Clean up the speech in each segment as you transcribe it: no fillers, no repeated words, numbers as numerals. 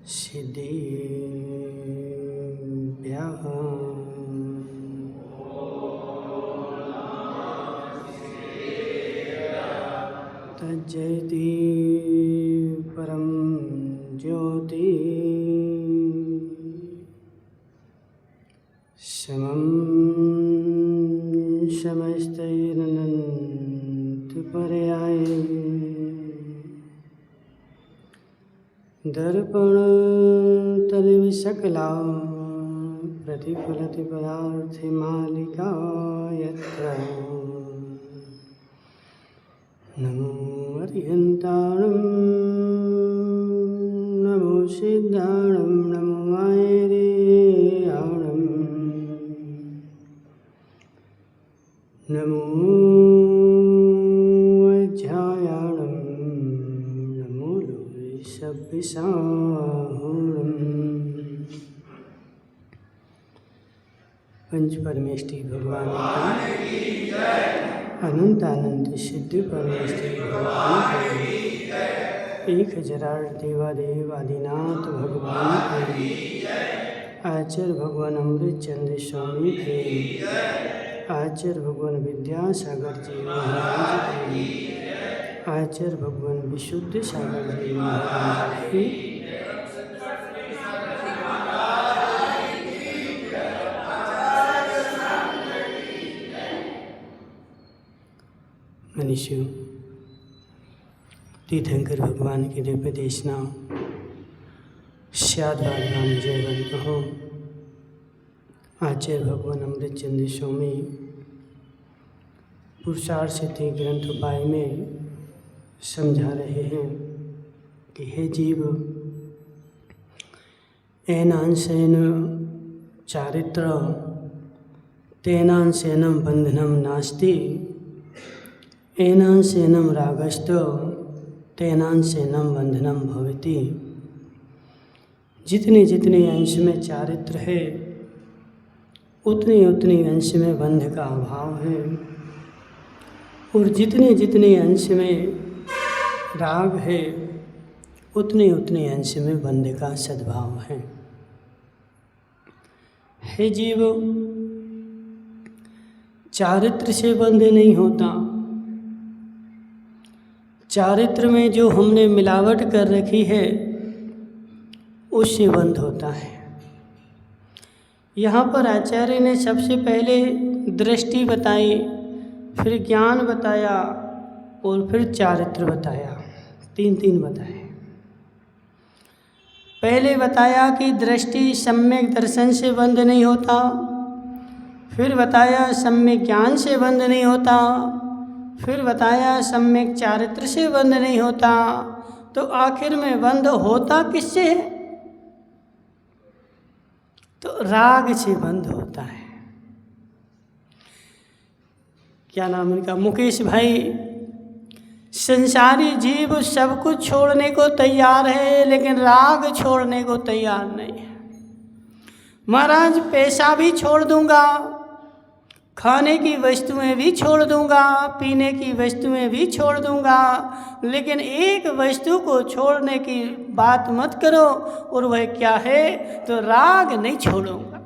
सिद्धिभ्यः तज्जयति परं ज्योति समं समस्तैरनन्तपर्याय दर्पणतलविसकला प्रतिफलति पदार्थे मालिका यत्र नमो अरिहन्ताणं नमो सिद्धाणं नमो आयर्याणं नमो अध्यायाणं नमो लोहिसब्बिसाहुणम्। पंच परमेष्टि भगवान का अनंत अनंत सिद्ध परमेष्टि भगवान का 1000 देवादेव आदिनाथ भगवान के आचार्य भगवान अमृत चंद्र स्वामी के आचार्य भगवान विद्यासागर जी महाराज के आचार्य भगवान विशुद्ध सागर जी महाराज की मनुष्यों, तीर्थंकर भगवान की दिव्य देशना श्यादवान जयवंत हो। आचार्य भगवान अमृत चंद्र स्वामी पुरुषार्थ सिद्धि ग्रंथ उपाय में समझा रहे हैं कि हे जीव, एनांशेन चारित्र तेनांशेनम बंधनम नास्ति एनांशेनम रागस्त तेनांशेनम बंधनम भवति। जितने जितने अंश में चारित्र है उतने उतने अंश में बंध का अभाव है, और जितने जितने अंश में राग है उतने उतने अंश में बंध का सद्भाव है। हे जीव, चारित्र से बंध नहीं होता। चारित्र में जो हमने मिलावट कर रखी है उससे बंध होता है। यहाँ पर आचार्य ने सबसे पहले दृष्टि बताई, फिर ज्ञान बताया और फिर चारित्र बताया। तीन बताए। पहले बताया कि दृष्टि सम्यक दर्शन से बंध नहीं होता, फिर बताया सम्यक ज्ञान से बंध नहीं होता, फिर बताया सम्यक चारित्र से बंध नहीं होता। तो आखिर में बंध होता किससे है? तो राग से बंध होता है। क्या नाम इनका? मुकेश भाई। संसारी जीव सब कुछ छोड़ने को तैयार है, लेकिन राग छोड़ने को तैयार नहीं है। महाराज, पैसा भी छोड़ दूंगा, खाने की वस्तुएं भी छोड़ दूंगा, पीने की वस्तुएं भी छोड़ दूंगा, लेकिन एक वस्तु को छोड़ने की बात मत करो, और वह क्या है? तो राग नहीं छोड़ूंगा।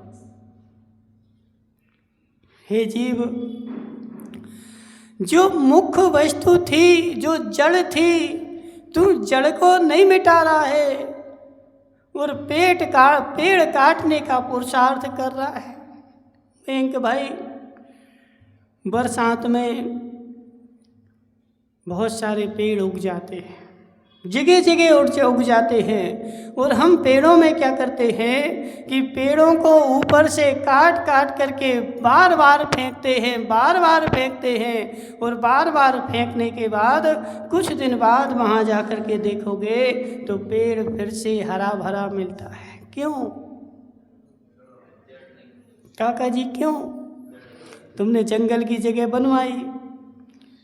हे जीव, जो मुख्य वस्तु थी, जो जड़ थी, तू जड़ को नहीं मिटा रहा है और पेड़ काटने का पुरुषार्थ कर रहा है। बैंक भाई, बरसात में बहुत सारे पेड़ उग जाते हैं, जगह जगह उग जाते हैं, और हम पेड़ों में क्या करते हैं कि पेड़ों को ऊपर से काट काट करके बार बार फेंकते हैं, और बार बार फेंकने के बाद कुछ दिन बाद वहाँ जा कर के देखोगे तो पेड़ फिर से हरा भरा मिलता है। क्यों काका जी, क्यों? तुमने जंगल की जगह बनवाई,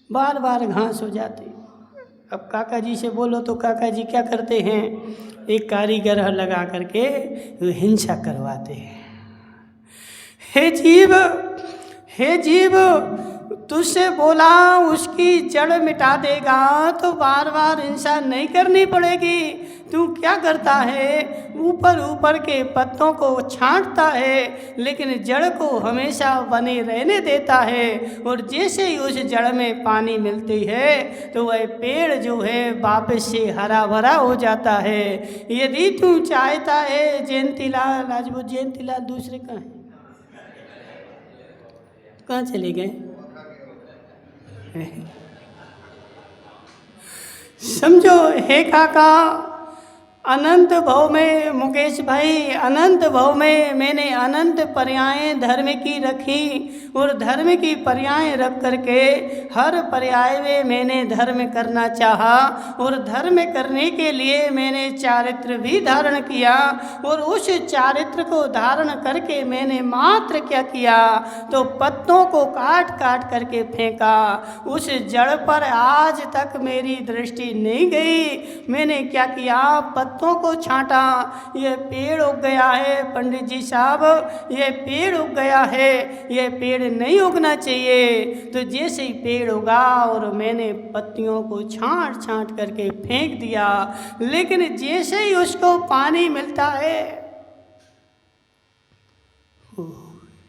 बार बार घास हो जाती। अब काका जी से बोलो तो काका जी क्या करते हैं? एक कारीगर लगा करके हिंसा करवाते हैं। हे जीव, तुझसे बोला उसकी जड़ मिटा देगा तो बार बार हिंसा नहीं करनी पड़ेगी। तू क्या करता है, ऊपर ऊपर के पत्तों को छांटता है लेकिन जड़ को हमेशा बने रहने देता है। और जैसे ही उस जड़ में पानी मिलती है तो वह पेड़ जो है वापस से हरा भरा हो जाता है। यदि तू चाहता है, जयंतीलाल, आज वो जयंतीलाल दूसरे कहाँ हैं, कहाँ चले गए? समझो हे काका, अनंत भव में, मुकेश भाई, अनंत भव में मैंने अनंत पर्यायें धर्म की रखी और धर्म की पर्यायें रख करके हर पर्याय में मैंने धर्म करना चाहा और धर्म करने के लिए मैंने चारित्र भी धारण किया। और उस चारित्र को धारण करके मैंने मात्र क्या किया, तो पत्तों को काट काट करके फेंका। उस जड़ पर आज तक मेरी दृष्टि नहीं गई। मैंने क्या किया, पत्तों को छांटा, ये पेड़ उग गया है पंडित जी साहब, ये पेड़ उग गया है, ये पेड़ नहीं उगना चाहिए। तो जैसे ही पेड़ उगा और मैंने पत्तियों को छांट छांट करके फेंक दिया, लेकिन जैसे ही उसको पानी मिलता है,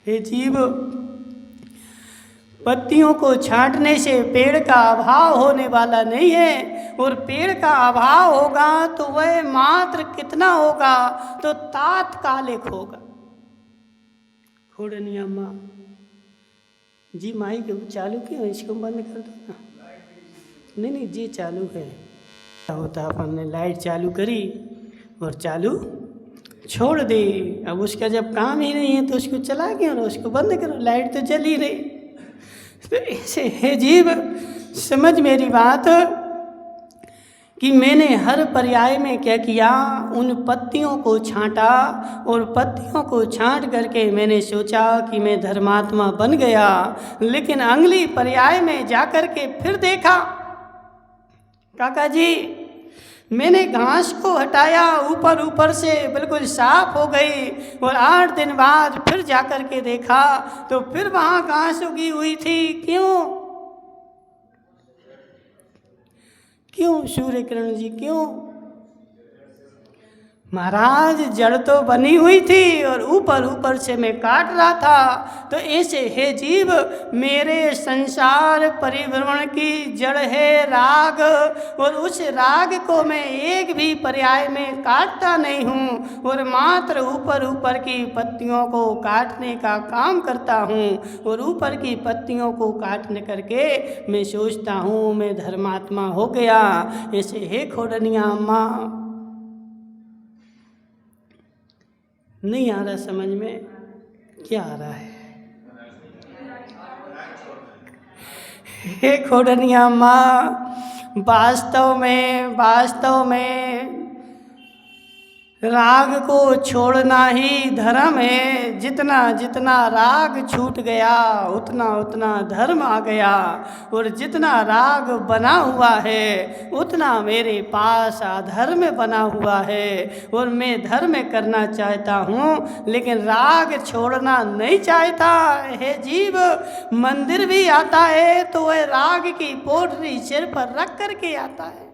हे जीव, पत्तियों को छांटने से पेड़ का अभाव होने वाला नहीं है। और पेड़ का अभाव होगा तो वह मात्र कितना होगा, तो तात्कालिक होगा। खोड़निया माँ जी, माई को चालू क्यों, इसको बंद कर दो ना। नहीं नहीं जी चालू है। क्या होता, अपन ने लाइट चालू करी और चालू छोड़ दी। अब उसका जब काम ही नहीं है तो उसको चला के और उसको बंद करो, लाइट तो जल ही रही। तो ऐसे है जीव, समझ मेरी बात कि मैंने हर पर्याय में क्या किया, उन पत्तियों को छांटा और पत्तियों को छांट करके मैंने सोचा कि मैं धर्मात्मा बन गया। लेकिन अगली पर्याय में जाकर के फिर देखा, काका जी, मैंने घास को हटाया, ऊपर ऊपर से बिल्कुल साफ हो गई। और 8 दिन बाद फिर जाकर के देखा तो फिर वहाँ घास उगी हुई थी। क्यों सूर्य किरण जी, क्यों? महाराज, जड़ तो बनी हुई थी और ऊपर ऊपर से मैं काट रहा था। तो ऐसे हे जीव, मेरे संसार परिभ्रमण की जड़ है राग, और उस राग को मैं एक भी पर्याय में काटता नहीं हूँ और मात्र ऊपर ऊपर की पत्तियों को काटने का काम करता हूँ। और ऊपर की पत्तियों को काटने करके मैं सोचता हूँ मैं धर्मात्मा हो गया। ऐसे हे खोड़निया अम्मा, नहीं आ रहा समझ में? क्या आ रहा है? हे खोड़निया माँ, वास्तव में राग को छोड़ना ही धर्म है। जितना जितना राग छूट गया उतना उतना धर्म आ गया। और जितना राग बना हुआ है उतना मेरे पास अधर्म बना हुआ है। और मैं धर्म करना चाहता हूँ लेकिन राग छोड़ना नहीं चाहता। हे जीव, मंदिर भी आता है तो वह राग की पोटली सिर पर रख करके आता है।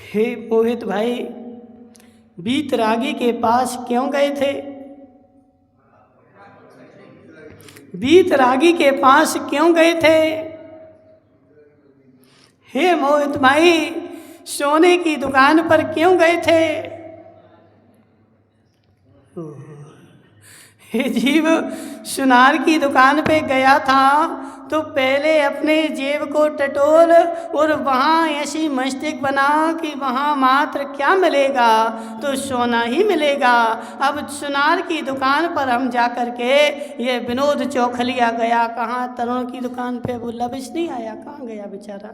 हे मोहित भाई, बीतरागी के पास क्यों गए थे? बीतरागी के पास क्यों गए थे? हे मोहित भाई, सोने की दुकान पर क्यों गए थे? हे जीव, सुनार की दुकान पे गया था तो पहले अपने जेब को टटोल और वहाँ ऐसी मस्तिष्क बना कि वहाँ मात्र क्या मिलेगा, तो सोना ही मिलेगा। अब सुनार की दुकान पर हम जा कर के ये विनोद चौखलिया गया, कहाँ तरुण की दुकान पे, वो लबिश नहीं आया, कहाँ गया बेचारा?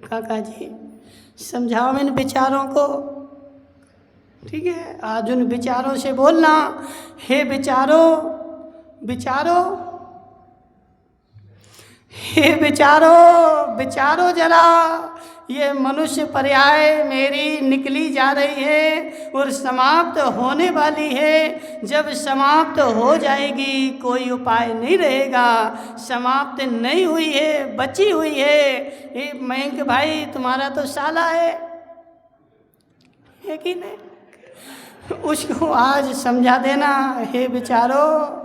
काका जी समझाओ इन विचारों को, ठीक है? आज उन विचारों से बोलना, हे विचारो विचारो, हे विचारो विचारो जरा, ये मनुष्य पर्याय मेरी निकली जा रही है और समाप्त होने वाली है। जब समाप्त हो जाएगी कोई उपाय नहीं रहेगा। समाप्त नहीं हुई है, बची हुई है। ये मयंक भाई तुम्हारा तो साला है कि नहीं? उसको आज समझा देना, हे विचारो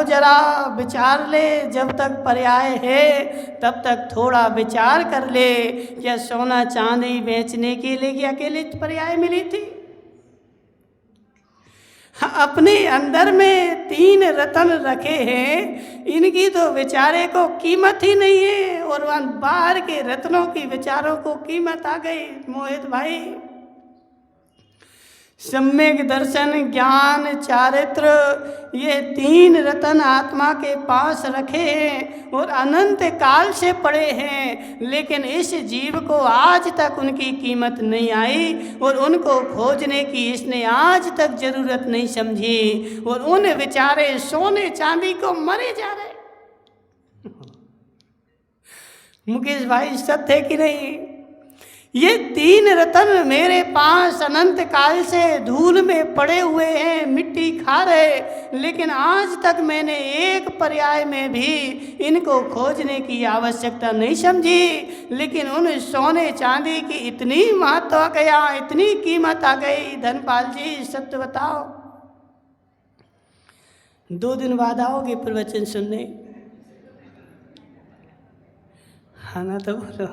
जरा, विचार ले। जब तक पर्याय है तब तक थोड़ा विचार कर ले। क्या सोना चांदी बेचने के लिए अकेले पर्याय मिली थी? अपने अंदर में 3 रत्न रखे हैं, इनकी तो बेचारे को कीमत ही नहीं है, और वहाँ बाहर के रत्नों की बेचारों को कीमत आ गई। मोहित भाई, सम्यक दर्शन, ज्ञान, चारित्र, ये 3 रत्न आत्मा के पास रखे हैं और अनंत काल से पड़े हैं, लेकिन इस जीव को आज तक उनकी कीमत नहीं आई और उनको खोजने की इसने आज तक जरूरत नहीं समझी, और उन बेचारे सोने चांदी को मरे जा रहे। मुकेश भाई, सत्य है कि नहीं? ये 3 रत्न मेरे पास अनंत काल से धूल में पड़े हुए हैं, मिट्टी खा रहे, लेकिन आज तक मैंने एक पर्याय में भी इनको खोजने की आवश्यकता नहीं समझी। लेकिन उन सोने चांदी की इतनी महत्व आ गया, इतनी कीमत आ गई। धनपाल जी, सत्य बताओ, 2 दिन बाद आओगे प्रवचन सुनने? हाँ ना, तो बोलो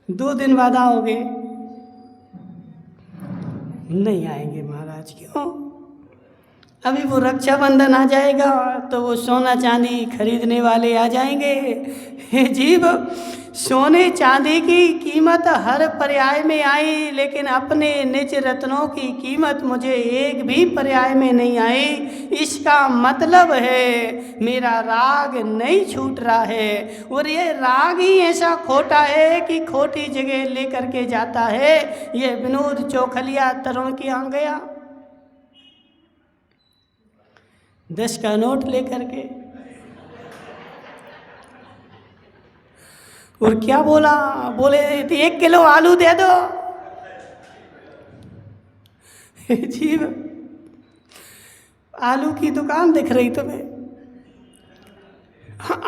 2 दिन बाद आओगे? नहीं आएंगे महाराज। क्यों? अभी वो रक्षाबंधन आ जाएगा तो वो सोना चांदी खरीदने वाले आ जाएंगे। हे जीव, सोने चांदी की कीमत हर पर्याय में आई, लेकिन अपने निज रत्नों की कीमत मुझे एक भी पर्याय में नहीं आई। इसका मतलब है मेरा राग नहीं छूट रहा है, और ये राग ही ऐसा खोटा है कि खोटी जगह लेकर के जाता है। ये विनोद चौखलिया तरुण की यहाँ गया 10 का नोट लेकर के, और क्या बोला? बोले 1 किलो आलू दे दो। जीव, आलू की दुकान दिख रही तुम्हें?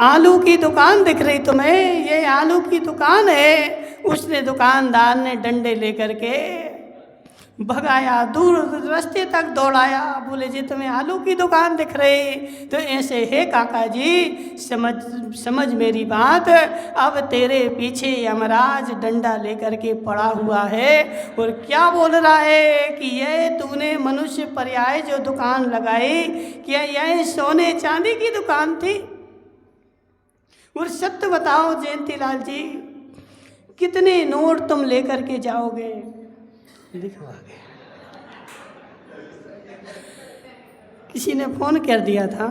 आलू की दुकान दिख रही तुम्हें? ये आलू की दुकान है। उसने दुकानदार ने डंडे लेकर के भगाया, दूर रास्ते तक दौड़ाया। बोले जी तुम्हें आलू की दुकान दिख रही? तो ऐसे, हे काका जी, समझ मेरी बात। अब तेरे पीछे यमराज डंडा लेकर के पड़ा हुआ है और क्या बोल रहा है कि ये तूने मनुष्य पर्याय जो दुकान लगाई, क्या यह सोने चांदी की दुकान थी? और सत्य बताओ जयंतीलाल जी, कितने नोट तुम लेकर के जाओगे? दिखवा के किसी ने फोन कर दिया था।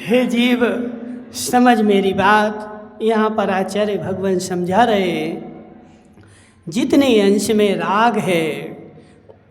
हे जीव, समझ मेरी बात। यहाँ पर आचार्य भगवान समझा रहे, जितने अंश में राग है,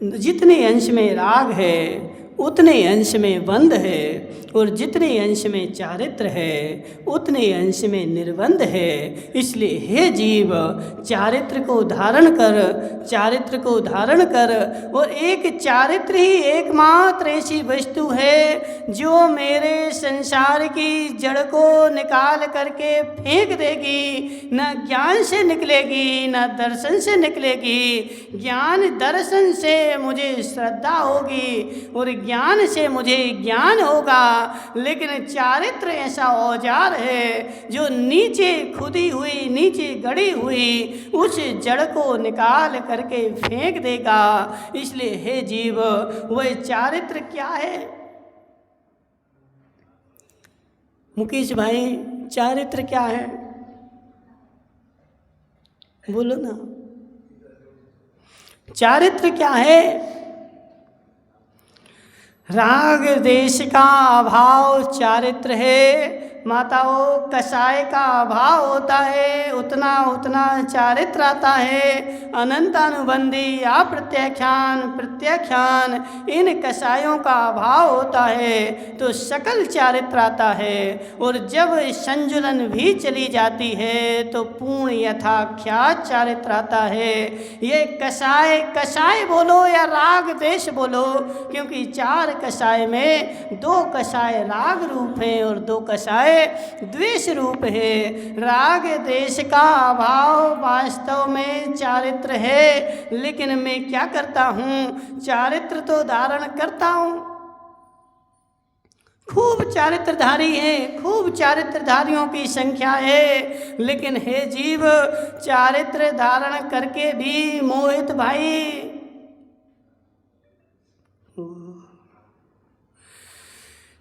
जितने अंश में राग है उतने अंश में बंध है, और जितने अंश में चारित्र है उतने अंश में निर्बंध है। इसलिए हे जीव, चारित्र को धारण कर, चारित्र को धारण कर। और एक चारित्र ही एकमात्र ऐसी वस्तु है जो मेरे संसार की जड़ को निकाल करके फेंक देगी। न ज्ञान से निकलेगी, न दर्शन से निकलेगी। ज्ञान दर्शन से मुझे श्रद्धा होगी और ज्ञान से मुझे ज्ञान होगा, लेकिन चारित्र ऐसा औजार है जो नीचे खुदी हुई, नीचे गड़ी हुई उस जड़ को निकाल करके फेंक देगा। इसलिए हे जीव, वह चारित्र क्या है? मुकेश भाई, चारित्र क्या है? बोलो ना, चारित्र क्या है? राग देश का अभाव चारित्र है। माताओं, कषाय का अभाव होता है, उतना उतना चारित्र आता है। अनंतानुबंधी अप्रत्याख्यान प्रत्याख्यान, इन कषायों का अभाव होता है तो सकल चारित्र आता है। और जब संजुलन भी चली जाती है तो पूर्ण यथाख्यात चारित्र आता है। ये कषाय, कषाय बोलो या राग द्वेष बोलो, क्योंकि 4 कषाय में 2 कषाय राग रूप है और 2 कषाय द्वेष रूप है। राग द्वेष का अभाव वास्तव में चारित्र है, लेकिन मैं क्या करता हूँ, चारित्र तो धारण करता हूँ। खूब चारित्रधारी हैं, खूब चारित्रधारियों की संख्या है, लेकिन हे जीव, चारित्र धारण करके भी मोहित भाई,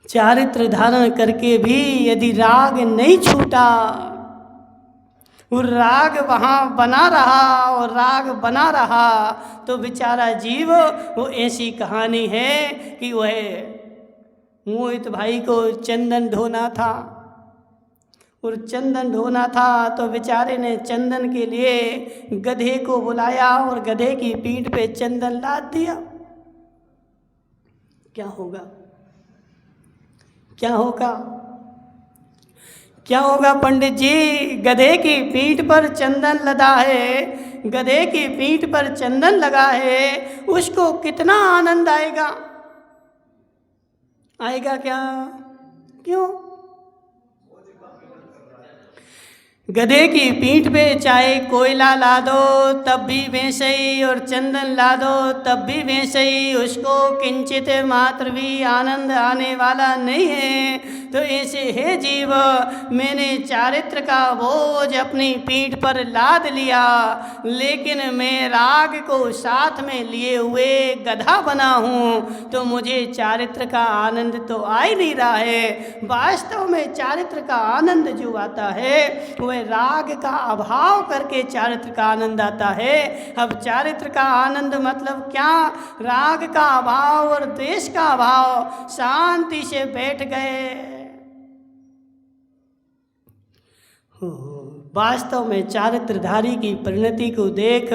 चारित्र धारण करके भी यदि राग नहीं छूटा और राग वहाँ बना रहा और राग बना रहा तो बेचारा जीव, वो ऐसी कहानी है कि वह मोहित भाई को चंदन ढोना था और चंदन ढोना था तो बेचारे ने चंदन के लिए गधे को बुलाया और गधे की पीठ पे चंदन लाद दिया। क्या होगा, क्या होगा, क्या होगा पंडित जी? गधे की पीठ पर चंदन लदा है, गधे की पीठ पर चंदन लगा है, उसको कितना आनंद आएगा? आएगा क्या? क्यों? गधे की पीठ पे चाहे कोयला ला दो तब भी वैसे ही और चंदन ला दो तब भी वैसे ही, उसको किंचित मात्र भी आनंद आने वाला नहीं है। तो ऐसे हे जीव, मैंने चारित्र का बोझ अपनी पीठ पर लाद लिया, लेकिन मैं राग को साथ में लिए हुए गधा बना हूँ, तो मुझे चारित्र का आनंद तो आ ही नहीं रहा है। वास्तव में चारित्र का आनंद जो आता है वह राग का अभाव करके चारित्र का आनंद आता है। अब चारित्र का आनंद मतलब क्या? राग का अभाव और द्वेष का अभाव, शांति से बैठ गए। वास्तव में चारित्रधारी की परिणति को देख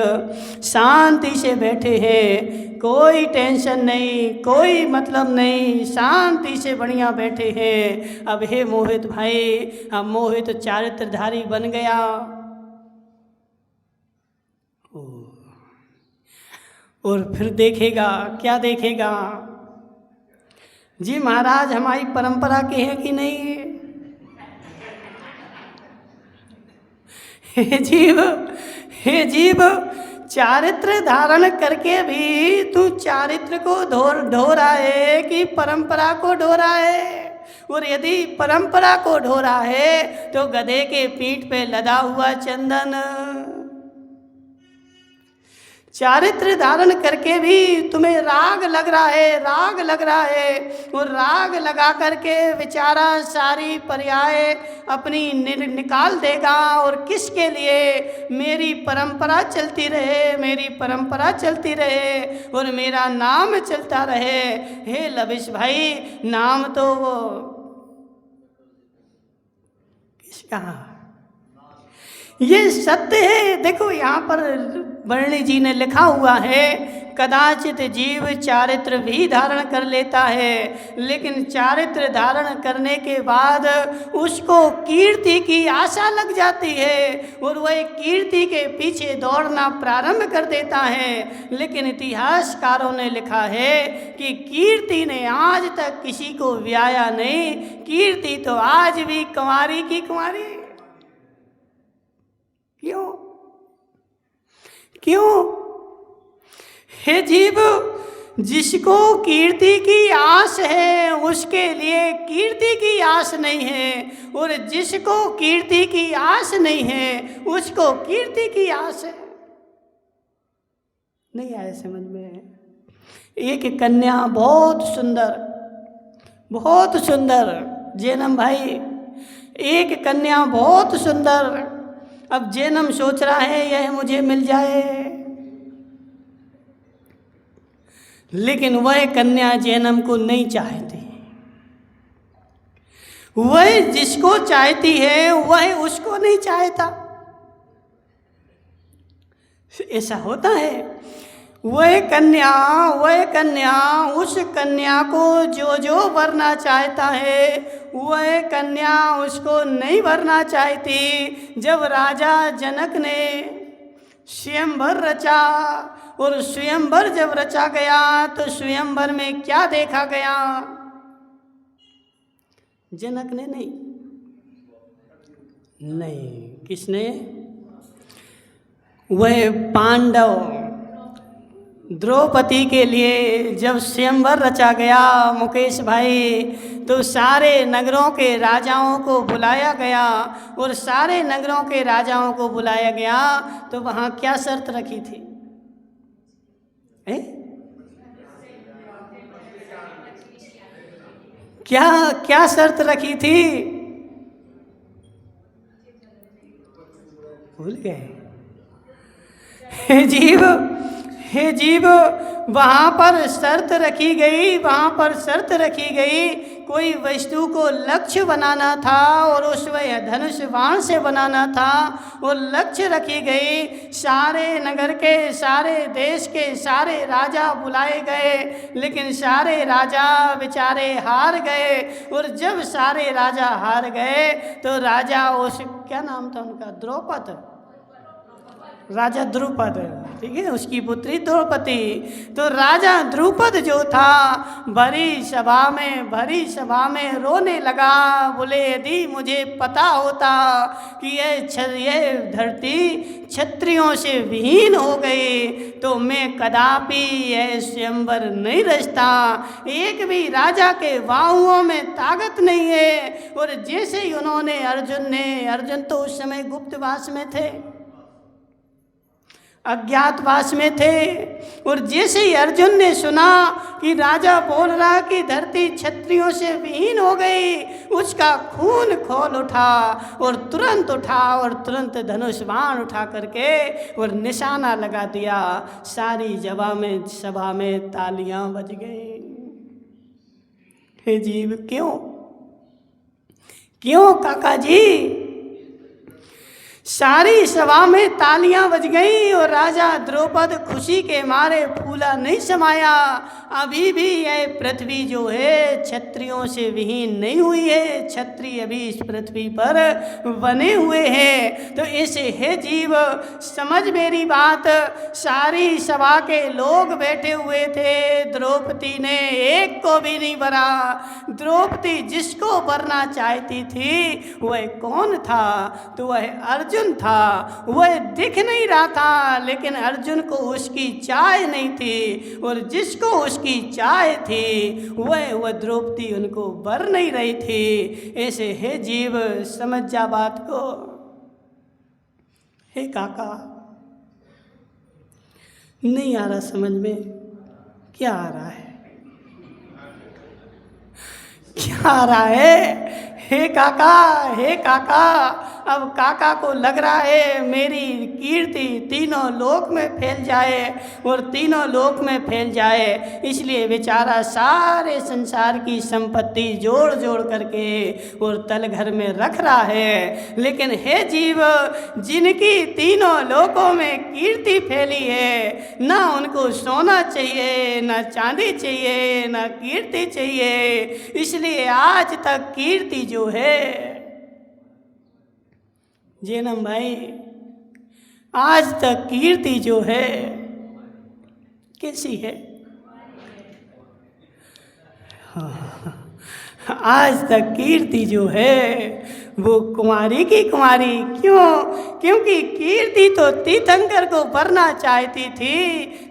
शांति से बैठे हैं, कोई टेंशन नहीं, कोई मतलब नहीं, शांति से बढ़िया बैठे हैं। अब हे मोहित भाई, अब मोहित चारित्रधारी बन गया। और फिर देखेगा, क्या देखेगा जी? महाराज हमारी परंपरा के हैं कि नहीं? हे जीव, हे जीव, चारित्र धारण करके भी तू चारित्र को ढो रहा है कि परंपरा को ढो रहा है? और यदि परंपरा को ढो रहा है तो गधे के पीठ पे लदा हुआ चंदन, चारित्र धारण करके भी तुम्हें राग लग रहा है, राग लग रहा है। और राग लगा करके बेचारा सारी पर्याय अपनी निकाल देगा। और किसके लिए? मेरी परंपरा चलती रहे, मेरी परंपरा चलती रहे और मेरा नाम चलता रहे। हे लविश भाई, नाम तो वो किसका? ये सत्य है। देखो यहाँ पर वर्णी जी ने लिखा हुआ है, कदाचित जीव चारित्र भी धारण कर लेता है, लेकिन चारित्र धारण करने के बाद उसको कीर्ति की आशा लग जाती है और वह कीर्ति के पीछे दौड़ना प्रारंभ कर देता है। लेकिन इतिहासकारों ने लिखा है कि कीर्ति ने आज तक किसी को व्याया नहीं, कीर्ति तो आज भी कुंवारी की कुंवारी। क्यों? क्यों? हे जीव, जिसको कीर्ति की आस है उसके लिए कीर्ति की आस नहीं है, और जिसको कीर्ति की आस नहीं है उसको कीर्ति की आस है। नहीं आया समझ में? एक कन्या बहुत सुंदर, बहुत सुंदर, जैनम भाई, एक कन्या बहुत सुंदर। अब जैनम सोच रहा है यह मुझे मिल जाए, लेकिन वह कन्या जैनम को नहीं चाहती। वह जिसको चाहती है वह उसको नहीं चाहता। ऐसा होता है। वह कन्या उस कन्या को जो वरना चाहता है वह कन्या उसको नहीं वरना चाहती। जब राजा जनक ने स्वयंवर रचा और स्वयंवर जब रचा गया तो स्वयंवर में क्या देखा गया? जनक ने नहीं, किसने? वह पांडव द्रौपदी के लिए जब स्वयंवर रचा गया मुकेश भाई, तो सारे नगरों के राजाओं को बुलाया गया और सारे नगरों के राजाओं को बुलाया गया तो वहाँ क्या शर्त रखी थी? क्या शर्त रखी थी? भूल गए? हे जीव वहाँ पर शर्त रखी गई, कोई वस्तु को लक्ष्य बनाना था और उसमें धनुष बाण से बनाना था और लक्ष्य रखी गई। सारे नगर के, सारे देश के सारे राजा बुलाए गए, लेकिन सारे राजा बेचारे हार गए। और जब सारे राजा हार गए तो राजा क्या नाम था उनका? राजा द्रुपद, ठीक है, उसकी पुत्री द्रौपदी। तो राजा द्रुपद जो था भरी सभा में रोने लगा। बोले यदि मुझे पता होता कि ये धरती क्षत्रियों से विहीन हो गई तो मैं कदापि यह स्वयंवर नहीं रचता। एक भी राजा के बाहुओं में ताकत नहीं है। और जैसे ही उन्होंने अर्जुन तो उस समय गुप्तवास में थे, अज्ञातवास में थे, और जैसे ही अर्जुन ने सुना कि राजा बोल रहा कि धरती क्षत्रियों से विहीन हो गई, उसका खून खौल उठा और तुरंत धनुष बाण उठा करके और निशाना लगा दिया। सारी सभा में तालियां बज गई। हे जीव, क्यों काका जी? सारी सभा में तालियां बज गई और राजा द्रौपद खुशी के मारे फूला नहीं समाया। अभी भी यह पृथ्वी जो है क्षत्रियों से विहीन नहीं हुई है, क्षत्रिय अभी इस पृथ्वी पर बने हुए हैं। तो ऐसे हे जीव, समझ मेरी बात। सारी सभा के लोग बैठे हुए थे, द्रौपदी ने एक को भी नहीं भरा। द्रौपदी जिसको भरना चाहती थी वह कौन था? तो वह अर्जुन था। वह दिख नहीं रहा था, लेकिन अर्जुन को उसकी चाह नहीं थी, और जिसको उसकी चाह थी वह द्रौपदी उनको बर नहीं रही थी। ऐसे हे जीव, समझ जा बात को। हे काका, नहीं आ रहा समझ में? क्या आ रहा है? क्या आ रहा है? हे काका, अब काका को लग रहा है मेरी कीर्ति तीनों लोक में फैल जाए, और तीनों लोक में फैल जाए, इसलिए बेचारा सारे संसार की संपत्ति जोड़ करके और तल घर में रख रहा है। लेकिन हे जीव, जिनकी तीनों लोकों में कीर्ति फैली है, ना उनको सोना चाहिए, ना चांदी चाहिए, ना कीर्ति चाहिए। इसलिए आज तक कीर्ति जो है, जैनम भाई, आज तक कीर्ति जो है कैसी है? आज तक कीर्ति जो है वो कुमारी की कुमारी। क्योंकि कीर्ति तो तीर्थंकर को भरना चाहती थी,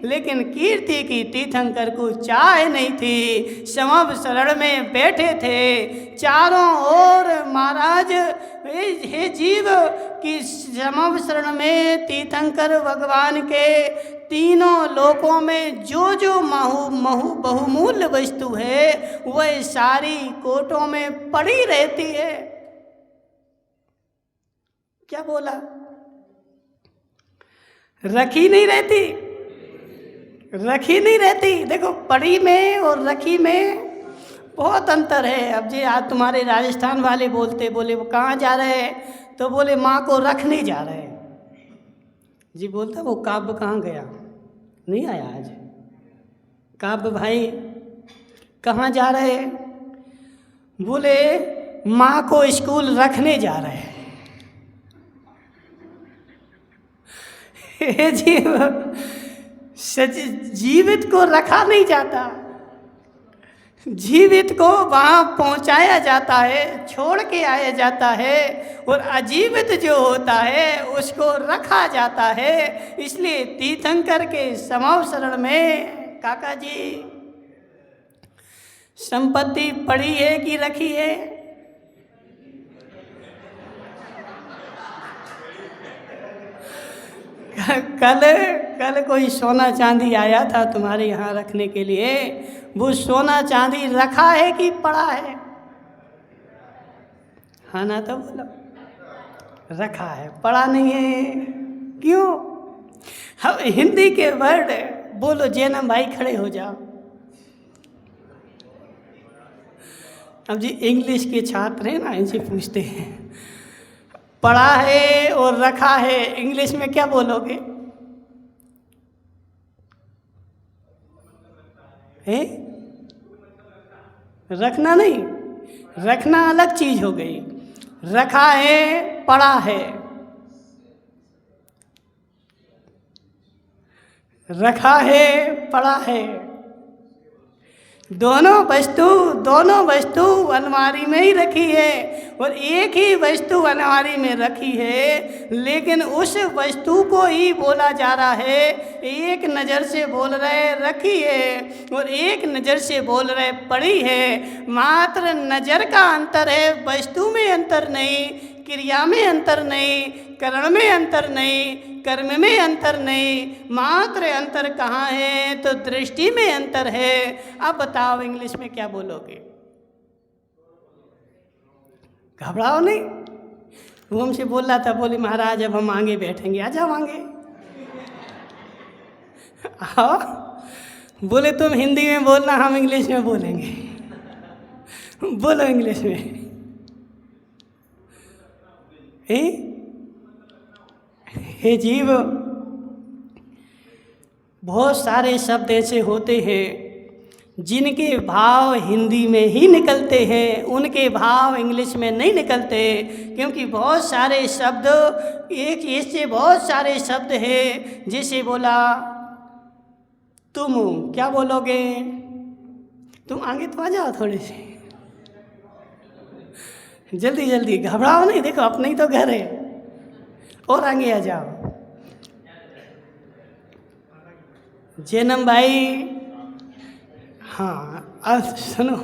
लेकिन कीर्ति की तीर्थंकर को चाह नहीं थी। समव शरण में बैठे थे चारों ओर महाराज। हे जीव, कि समव शरण में तीर्थंकर भगवान के तीनों लोकों में जो बहुमूल्य वस्तु है वह सारी कोटों में पड़ी रहती है। क्या बोला? रखी नहीं रहती। देखो, पड़ी में और रखी में बहुत अंतर है। अब जी आज तुम्हारे राजस्थान वाले बोलते, बोले वो कहाँ जा रहे हैं, तो बोले माँ को रखने जा रहे हैं। जी बोलता वो काव्य कहाँ गया, नहीं आया आज। काव्य भाई कहाँ जा रहे हैं, बोले माँ को स्कूल रखने जा रहे हैं। जीवित को रखा नहीं जाता, जीवित को वहाँ पहुँचाया जाता है, छोड़ के आया जाता है, और अजीवित जो होता है उसको रखा जाता है। इसलिए तीर्थंकर के समाव शरण में काका जी संपत्ति पड़ी है कि रखी है? कल कोई सोना चांदी आया था तुम्हारे यहाँ रखने के लिए, वो सोना चांदी रखा है कि पड़ा है? हाँ ना, तो बोलो रखा है, पड़ा नहीं है। क्यों? हम हिंदी के वर्ड बोलो। जैनम भाई खड़े हो जाओ। अब जी इंग्लिश के छात्र हैं ना, इनसे पूछते हैं पड़ा है और रखा है, इंग्लिश में क्या बोलोगे? है? रखना नहीं, रखना अलग चीज हो गई। रखा है, पड़ा है। रखा है, पड़ा है, दोनों वस्तु अलमारी में ही रखी है, और एक ही वस्तु अलमारी में रखी है, लेकिन उस वस्तु को ही बोला जा रहा है। एक नज़र से बोल रहे रखी है, और एक नज़र से बोल रहे पड़ी है। मात्र नज़र का अंतर है, वस्तु में अंतर नहीं, क्रिया में अंतर नहीं, करण में अंतर नहीं, कर्म में अंतर नहीं। मात्र अंतर कहाँ है? तो दृष्टि में अंतर है। अब बताओ इंग्लिश में क्या बोलोगे? घबराओ नहीं। वो हमसे बोल रहा था, बोले महाराज अब हम आगे बैठेंगे। आ जाओ आगे। आओ। बोले तुम हिंदी में बोलना, हम इंग्लिश में बोलेंगे। बोलो इंग्लिश में। हे जीव, बहुत सारे शब्द ऐसे होते हैं जिनके भाव हिंदी में ही निकलते हैं, उनके भाव इंग्लिश में नहीं निकलते। क्योंकि बहुत सारे शब्द, एक ऐसे बहुत सारे शब्द हैं, जैसे बोला तुम, क्या बोलोगे? तुम आगे तो आ जाओ थोड़े से, जल्दी जल्दी, घबराओ नहीं। देखो अपने ही तो घर है, और आगे आ जाओ। जैनम भाई, हाँ अब सुनो,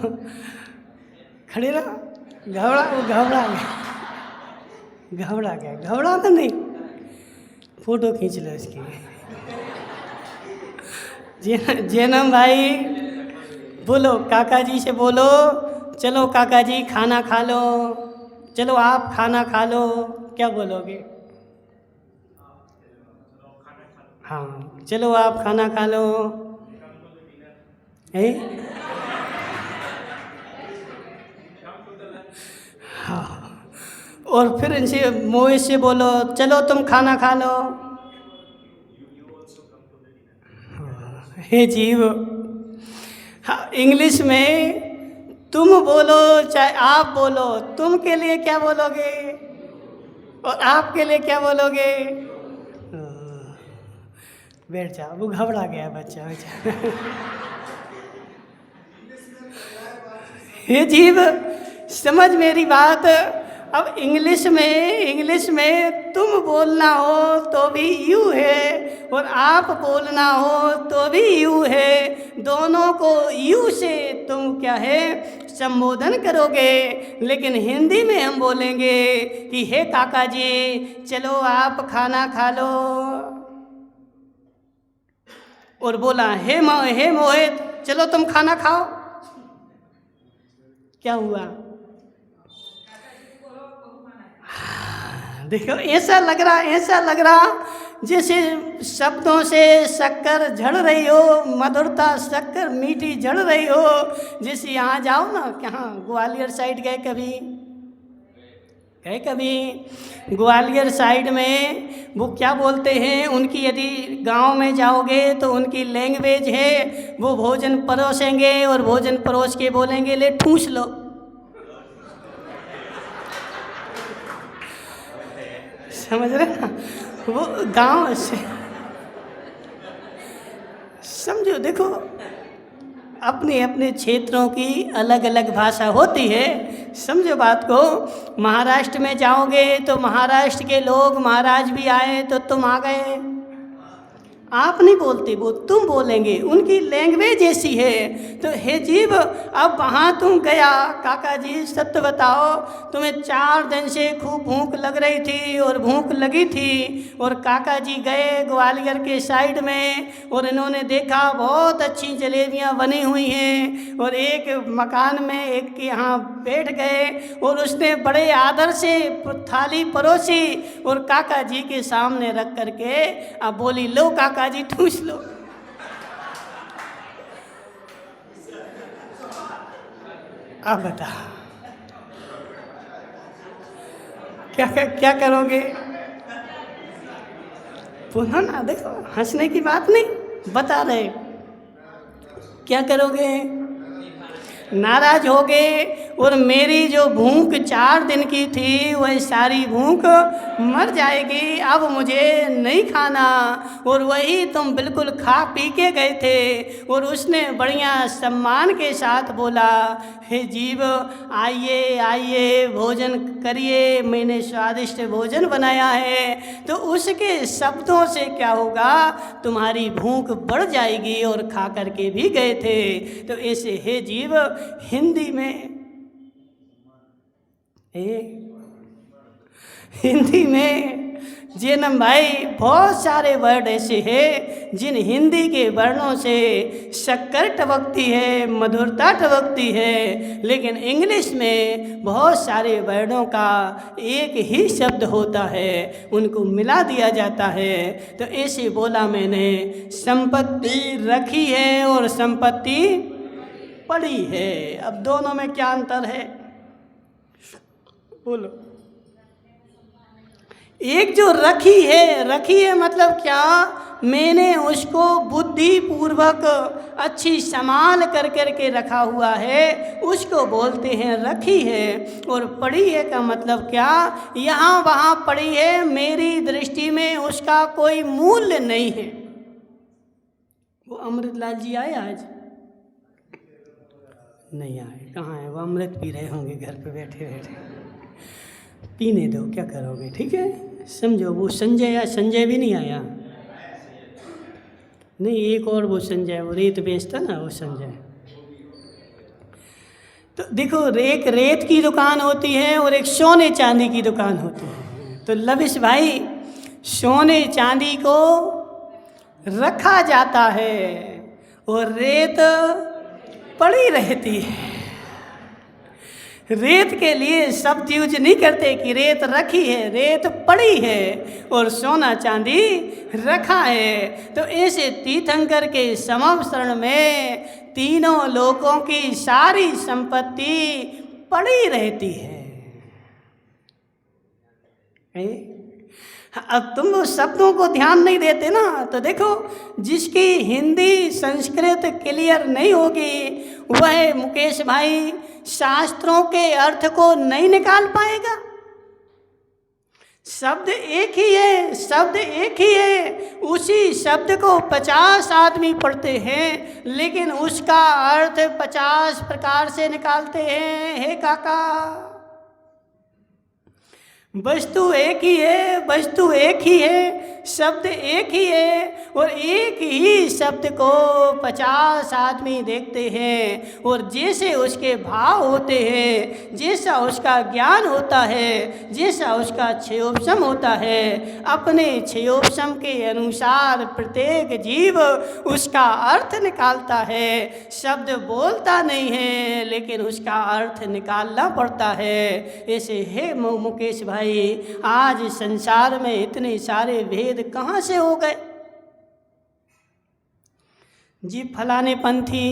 खड़े रहो। घबरा गया, घबराना नहीं, फोटो खींच लो इसकी। जैनम भाई बोलो, काका जी से बोलो, चलो काका जी खाना खा लो, चलो आप खाना खा लो। क्या बोलोगे? हाँ, चलो आप खाना खा लो। है? हाँ, और फिर इनसे मोहित से बोलो, चलो तुम खाना खा लो। हे जीव, हाँ, इंग्लिश में तुम बोलो चाहे आप बोलो, तुम के लिए क्या बोलोगे और आपके लिए क्या बोलोगे? बैठ जाओ, वो घबरा गया बच्चा। हे जीव, समझ मेरी बात। अब इंग्लिश में तुम बोलना हो तो भी यू है, और आप बोलना हो तो भी यू है। दोनों को यू से तुम क्या है संबोधन करोगे। लेकिन हिंदी में हम बोलेंगे कि हे काका जी, चलो आप खाना खा लो। और बोला हे मोहित, चलो तुम खाना खाओ। क्या हुआ? देखो ऐसा लग रहा जैसे शब्दों से शक्कर झड़ रही हो, मधुरता शक्कर मीठी झड़ रही हो। जैसे यहाँ जाओ ना, कहाँ ग्वालियर साइड गए कभी? गए कभी ग्वालियर साइड में? वो क्या बोलते हैं, उनकी यदि गांव में जाओगे तो उनकी लैंग्वेज है, वो भोजन परोसेंगे और भोजन परोस के बोलेंगे ले ठूस लो। समझ रहे ना? वो गांव से समझो, देखो अपने अपने क्षेत्रों की अलग अलग भाषा होती है। समझो बात को। महाराष्ट्र में जाओगे तो महाराष्ट्र के लोग, महाराज भी आए तो तुम आ गए, आप नहीं बोलते, वो तुम बोलेंगे, उनकी लैंग्वेज ऐसी है। तो हे जीव, अब वहाँ तुम गया, काका जी सत्य बताओ, तुम्हें 4 दिन से खूब भूख लग रही थी और भूख लगी थी, और काका जी गए ग्वालियर के साइड में और इन्होंने देखा बहुत अच्छी जलेबियाँ बनी हुई हैं, और एक मकान में एक के यहाँ बैठ गए और उसने बड़े आदर से थाली परोसी और काका जी के सामने रख करके अब बोली, लो काका जी ठूस लो। अब बता क्या करोगे? पुनः ना, देखो हंसने की बात नहीं, बता रहे क्या करोगे? नाराज हो गए, और मेरी जो भूख 4 दिन की थी वह सारी भूख मर जाएगी, अब मुझे नहीं खाना। और वही तुम बिल्कुल खा पी के गए थे। और उसने बढ़िया सम्मान के साथ बोला, हे जीव आइए आइए भोजन करिए, मैंने स्वादिष्ट भोजन बनाया है। तो उसके शब्दों से क्या होगा, तुम्हारी भूख बढ़ जाएगी, और खा करके भी गए थे। तो ऐसे हे जीव हिंदी में जेनम भाई बहुत सारे वर्ड ऐसे हैं जिन हिंदी के वर्णों से शक्कर टपकती है, मधुरता टपकती है, लेकिन इंग्लिश में बहुत सारे वर्णों का एक ही शब्द होता है, उनको मिला दिया जाता है। तो ऐसे बोला मैंने, संपत्ति रखी है और संपत्ति पड़ी है। अब दोनों में क्या अंतर है बोलो? एक जो रखी है मतलब क्या, मैंने उसको बुद्धि पूर्वक अच्छी संभाल कर के रखा हुआ है, उसको बोलते हैं रखी है। और पड़ी है का मतलब क्या, यहाँ वहाँ पड़ी है, मेरी दृष्टि में उसका कोई मूल्य नहीं है। वो अमृतलाल जी आए आज? नहीं आए, कहाँ है वो? अमृत पी रहे होंगे घर पे बैठे बैठे। पीने दो, क्या करोगे, ठीक है। समझो वो संजय भी नहीं आया, नहीं एक और वो संजय, वो रेत बेचता ना, वो संजय। तो देखो, एक रेत की दुकान होती है और एक सोने चांदी की दुकान होती है। तो लविश भाई, सोने चांदी को रखा जाता है और रेत पड़ी रहती है। रेत के लिए शब्द यूज नहीं करते कि रेत रखी है, रेत पड़ी है और सोना चांदी रखा है। तो ऐसे तीर्थंकर के समवसरण में तीनों लोकों की सारी संपत्ति पड़ी रहती है। अब तुम वो शब्दों को ध्यान नहीं देते ना, तो देखो जिसकी हिंदी संस्कृत क्लियर नहीं होगी वह मुकेश भाई शास्त्रों के अर्थ को नहीं निकाल पाएगा। शब्द एक ही है, शब्द एक ही है, उसी शब्द को 50 आदमी पढ़ते हैं, लेकिन उसका अर्थ 50 प्रकार से निकालते हैं। हे काका, वस्तु एक ही है, वस्तु एक ही है, शब्द एक ही है, और एक ही शब्द को 50 आदमी देखते हैं। और जैसे उसके भाव होते हैं, जैसा उसका ज्ञान होता है, जैसा उसका क्षयोपशम होता है, अपने क्षयोपशम के अनुसार प्रत्येक जीव उसका अर्थ निकालता है। शब्द बोलता नहीं है, लेकिन उसका अर्थ निकालना पड़ता है। ऐसे हे मुकेश भाई, भाई आज संसार में इतने सारे भेद कहाँ से हो गए। जी फलाने पंथी,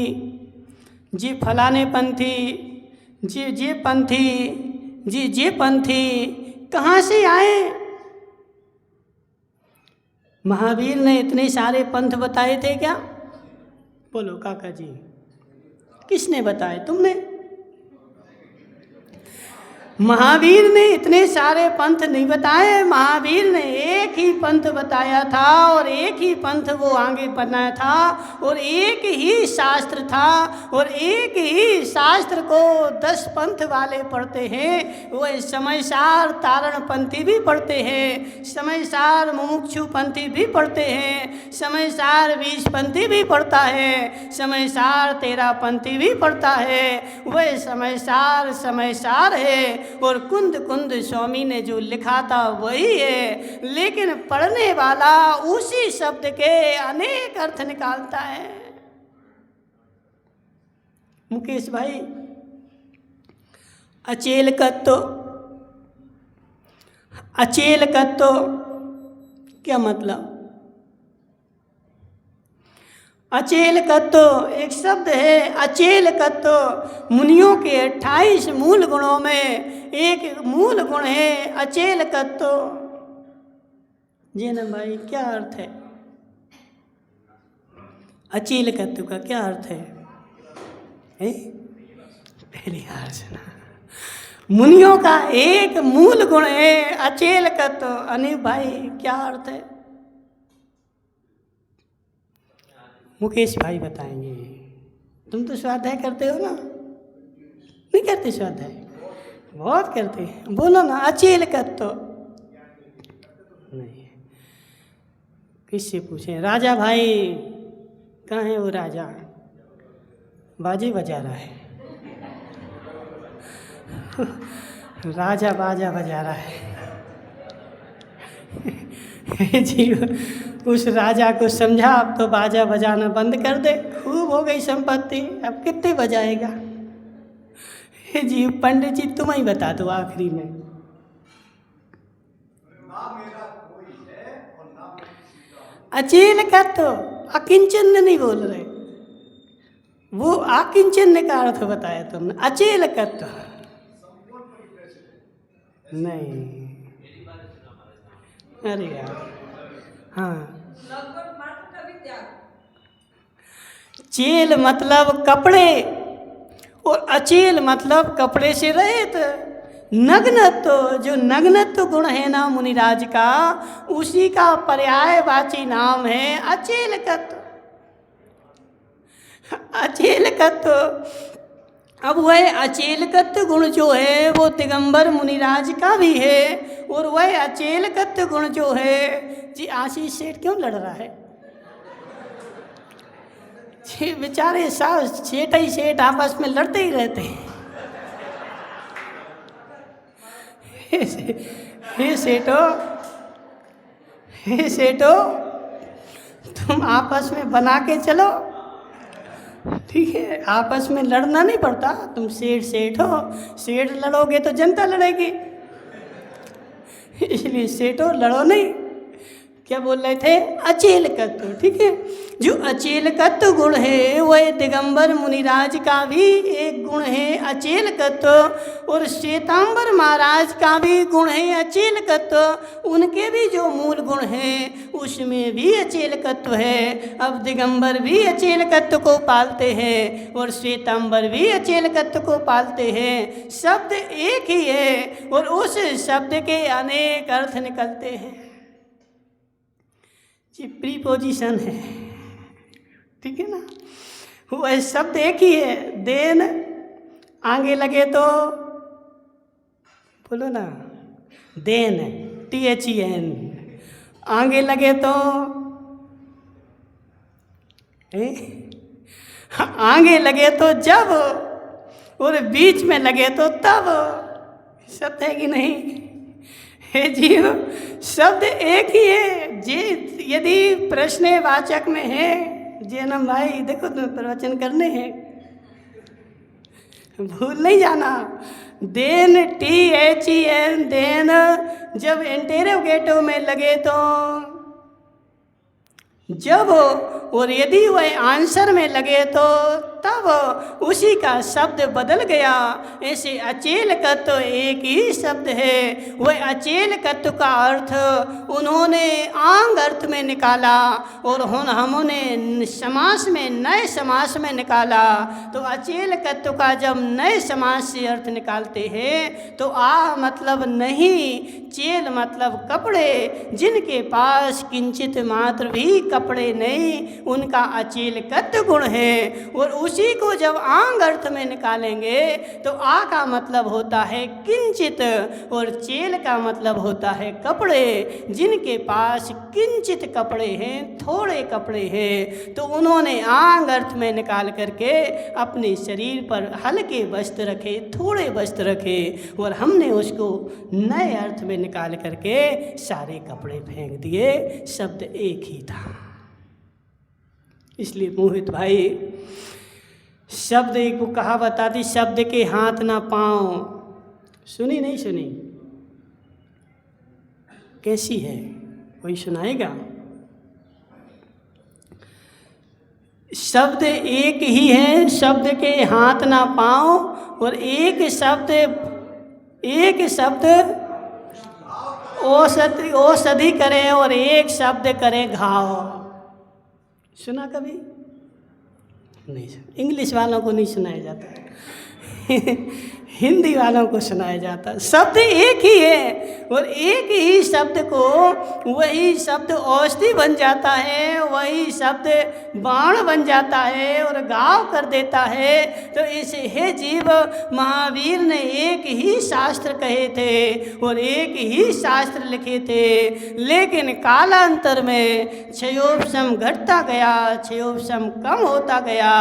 जी फलाने पंथी, जी जे पंथी, जी जे पंथी कहाँ से आए। महावीर ने इतने सारे पंथ बताए थे क्या? बोलो काका जी, किसने बताए? तुमने? महावीर ने इतने सारे पंथ नहीं बताए, महावीर ने एक ही पंथ बताया था और एक ही पंथ वो आगे बनाया था और एक ही शास्त्र था और एक ही शास्त्र को 10 पंथ वाले पढ़ते हैं। वो समयसार तारणपंथी भी पढ़ते हैं, समयसार मुमुक्षु पंथी भी पढ़ते हैं, समयसार 20 पंथी भी पढ़ता है, समयसार 13 पंथी भी पढ़ता है। वह समयसार है और कुंद स्वामी ने जो लिखा था वही है, लेकिन पढ़ने वाला उसी शब्द के अनेक अर्थ निकालता है। मुकेश भाई, अचेल कत्तो क्या मतलब? अचेल कत्तो एक शब्द है। अचेल कत्तो मुनियों के 28 मूल गुणों में एक मूल गुण है अचेल कत्तो। जी ना भाई, क्या अर्थ है अचेल कत्तो का? क्या अर्थ है? पहली बार सुना। मुनियों का एक मूल गुण है अचेल कत्तो। अनिल भाई, क्या अर्थ है? मुकेश भाई बताएंगे। तुम तो स्वाध्याय करते हो ना? नहीं करते स्वाध्याय? बहुत करते हैं। बोलो ना, अचेल कत्तो। नहीं, किससे पूछें? राजा भाई कहाँ है? वो राजा बाजे बजा रहा है। राजा बाजा बजा रहा है। जी, उस राजा को समझा अब तो बाजा बजाना बंद कर दे, खूब हो गई संपत्ति, अब कितने बजाएगा। जी पंडित जी, तुम ही बता दो आखिरी में। अचेल कत्तो, अकिंचन नहीं बोल रहे, वो अकिंचन का अर्थ बताया तुमने। अचेल कत्तो नहीं। अरे यार, हाँ, चेल मतलब कपड़े और अचेल मतलब कपड़े से रहित। नग्नत्व, जो नग्नत्व गुण है ना मुनिराज का, उसी का पर्यायवाची नाम है अचेलकत्व। अचेलकत्व। अब वह अचेलकत्व गुण जो है वो दिगंबर मुनिराज का भी है और वह अचेलकत्व गुण जो है, जी आशीष सेठ क्यों लड़ रहा है? जी बेचारे सब सेठ ही सेठ आपस में लड़ते ही रहते हैं। हे सेठो, तुम आपस में बना के चलो, ठीक है? आपस में लड़ना नहीं पड़ता। तुम सेठ हो, सेठ लड़ोगे तो जनता लड़ेगी, इसलिए सेठो लड़ो नहीं। क्या बोल रहे थे? अचेलकत्व, ठीक है? जो अचेलकत्व गुण है वह दिगंबर मुनिराज का भी एक गुण है अचेलकत्व, और श्वेतांबर महाराज का भी गुण है अचेलकत्व। उनके भी जो मूल गुण हैं उसमें भी अचेलकत्व है। अब दिगंबर भी अचेलकत्व को पालते हैं और श्वेतांबर भी अचेलकत्व को पालते हैं। शब्द एक ही है और उस शब्द के अनेक अर्थ निकलते हैं। जी प्रीपोजिशन है, ठीक है ना? वह शब्द एक ही है। देन आगे लगे तो बोलो ना, देन, THEN। आगे लगे तो आगे लगे तो जब, और बीच में लगे तो तब। शब्द है कि नहीं? हे जीव, शब्द एक ही है। जी यदि प्रश्नवाचक में है, जैनम भाई देखो तुम्हें प्रवचन करने हैं, भूल नहीं जाना। देन THEN देन जब इंटेरोगेटिव में लगे तो जब, और यदि वह आंसर में लगे तो तब उसी का शब्द बदल गया। ऐसे अचेल तत्व एक ही शब्द है। वह अचेल तत्व का अर्थ उन्होंने आंग अर्थ में निकाला और हमने समास में, नए समास में निकाला। तो अचेल तत्व का जब नए समास से अर्थ निकालते हैं तो आ मतलब नहीं, चेल मतलब कपड़े, जिनके पास किंचित मात्र भी कपड़े नहीं, उनका अचेल तत्व गुण है। और उसी को जब आंग अर्थ में निकालेंगे तो आ का मतलब होता है किंचित और चेल का मतलब होता है कपड़े, जिनके पास किंचित कपड़े हैं, थोड़े कपड़े हैं। तो उन्होंने आंग अर्थ में निकाल करके अपने शरीर पर हल्के वस्त्र रखे, थोड़े वस्त्र रखे, और हमने उसको नए अर्थ में निकाल करके सारे कपड़े फेंक दिए। शब्द एक ही था। इसलिए मोहित भाई, शब्द एक वो कहावत आती, शब्द के हाथ ना पाँव। सुनी नहीं सुनी? कैसी है, कोई सुनाएगा? शब्द एक ही है, शब्द के हाथ ना पाँव, और एक शब्द औषधि करे और एक शब्द करे घाव। सुना कभी? नहीं सुना। इंग्लिश वालों को नहीं सुनाया जाता हिंदी वालों को सुनाया जाता। शब्द एक ही है और एक ही शब्द को वही शब्द औषधि बन जाता है, वही शब्द बाण बन जाता है और घाव कर देता है। तो ऐसे हे जीव, महावीर ने एक ही शास्त्र कहे थे और एक ही शास्त्र लिखे थे, लेकिन कालांतर में क्षयोपशम घटता गया, क्षयोपशम कम होता गया